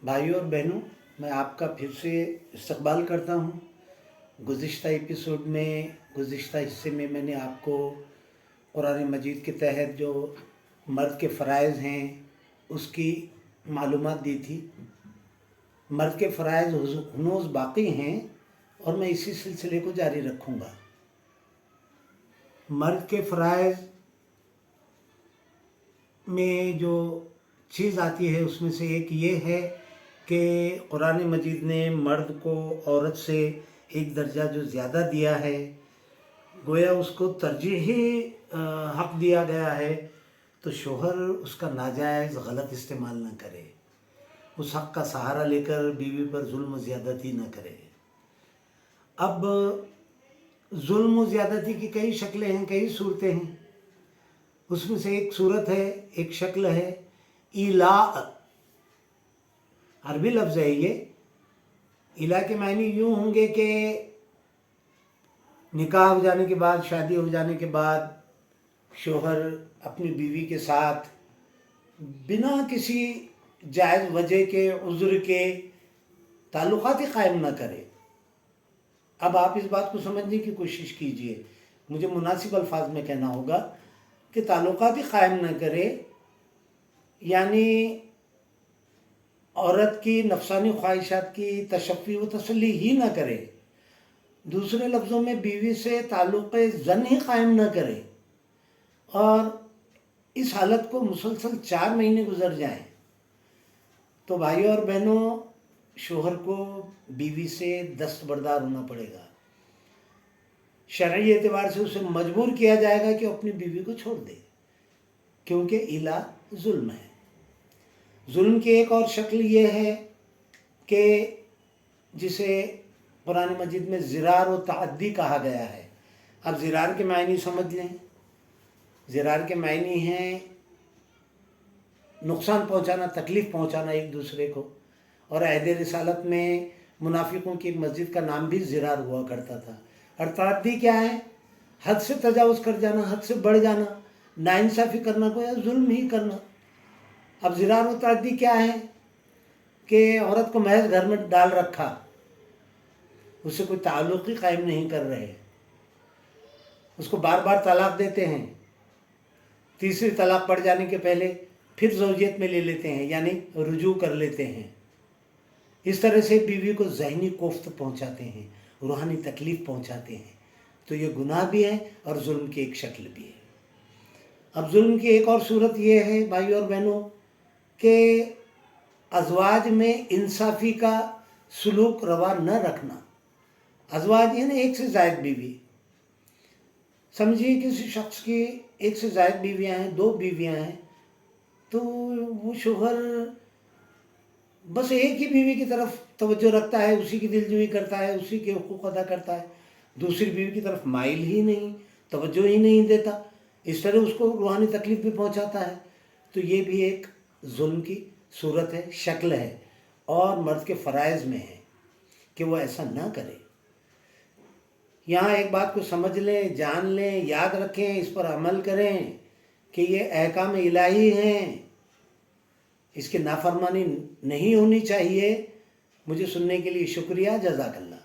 भाइयों और बहनों, मैं आपका फिर से इस्तकबाल करता हूँ। गुज़िश्ता एपिसोड में, गुज़िश्ता हिस्से में मैंने आपको कुरान मजीद के तहत जो मर्द के फ़राइज़ हैं उसकी मालूमात दी थी। मर्द के फ़राइज़ हनूज़ बाक़ी हैं और मैं इसी सिलसिले को जारी रखूँगा। मर्द के फ़राइज़ में जो चीज़ आती है उसमें से एक ये है कि कुरान मजीद ने मर्द को औरत से एक दर्जा जो ज़्यादा दिया है, गोया उसको तरजीही हक़ दिया गया है, तो शोहर उसका नाजायज़ गलत इस्तेमाल न करे, उस हक़ का सहारा लेकर बीवी पर जुल्म ज़्यादती न करे। अब जुल्म ज़्यादती की कई शक्लें हैं, कई सूरतें हैं। उसमें से एक सूरत है, एक शक्ल है इला। अरबी लफ्ज़ है ये। इला के मायने यूँ होंगे कि निकाह हो जाने के बाद, शादी हो जाने के बाद शोहर अपनी बीवी के साथ बिना किसी जायज़ वजह के, उज़्र के ताल्लुक़ात ही क़ायम न करे। अब आप इस बात को समझने की कोशिश कीजिए, मुझे मुनासिब अल्फाज में कहना होगा कि ताल्लुक़ात ही क़ायम न करे, यानी औरत की नफसानी ख्वाहिशात की तशफ़ी व तसल्ली ही न करे। दूसरे लफ्ज़ों में बीवी से ताल्लुक़ ज़न ही क़ायम न करे और इस हालत को मुसलसल 4 महीने गुज़र जाएं, तो भाइयों और बहनों, शोहर को बीवी से दस्तबरदार होना पड़ेगा। शरई एतबार से उसे मजबूर किया जाएगा कि अपनी बीवी को छोड़ दे, क्योंकि इला जुल्म है। जुल्म की एक और शक्ल ये है कि जिसे कुरान मजीद में ज़िरार व तअद्दी कहा गया है। अब ज़िरार के मायने समझ लें। ज़िरार के मायने हैं नुकसान पहुंचाना, तकलीफ़ पहुंचाना एक दूसरे को। और अहद रिसालत में मुनाफिकों की एक मस्जिद का नाम भी ज़िरार हुआ करता था। और तअद्दी क्या है? हद से तजावुज़ कर जाना, हद से बढ़ जाना, नाइंसाफ़ी करना को या जुल्म ही करना। अब ज़िरार व तअद्दी क्या है कि औरत को महज घर में डाल रखा, उससे कोई ताल्लुक़ ही क़ायम नहीं कर रहे, उसको बार बार तलाक़ देते हैं, तीसरी तलाक़ पड़ जाने के पहले फिर ज़ौजियत में ले लेते हैं, यानी रुजू कर लेते हैं। इस तरह से बीवी को ज़हनी कोफ्त पहुंचाते हैं, रूहानी तकलीफ़ पहुंचाते हैं। तो ये गुनाह भी है और जुल्म की एक शक्ल भी है। अब जुल्म की एक और सूरत ये है भाइयों और बहनों कि अज़वाज में इंसाफ़ी का सलूक रवा न रखना। अज़वाज यानी एक से ज़ायद बीवी। समझिए किसी शख्स की एक से ज़ायद बीवियाँ हैं, 2 बीवियाँ हैं, तो वो शोहर बस एक ही बीवी की तरफ तवज्जो रखता है, उसी की दिलजोई करता है, उसी के हुकूक अदा करता है, दूसरी बीवी की तरफ माइल ही नहीं, तवज्जो ही नहीं देता। इस तरह उसको रूहानी तकलीफ़ भी पहुंचाता है। तो ये भी एक जुल्म की सूरत है, शक्ल है, और मर्द के फ़राइज़ में है कि वो ऐसा ना करे। यहाँ एक बात को समझ लें, जान लें, याद रखें, इस पर अमल करें कि ये अहकाम इलाही हैं, इसकी नाफरमानी नहीं होनी चाहिए। मुझे सुनने के लिए शुक्रिया। जज़ाकल्लाह।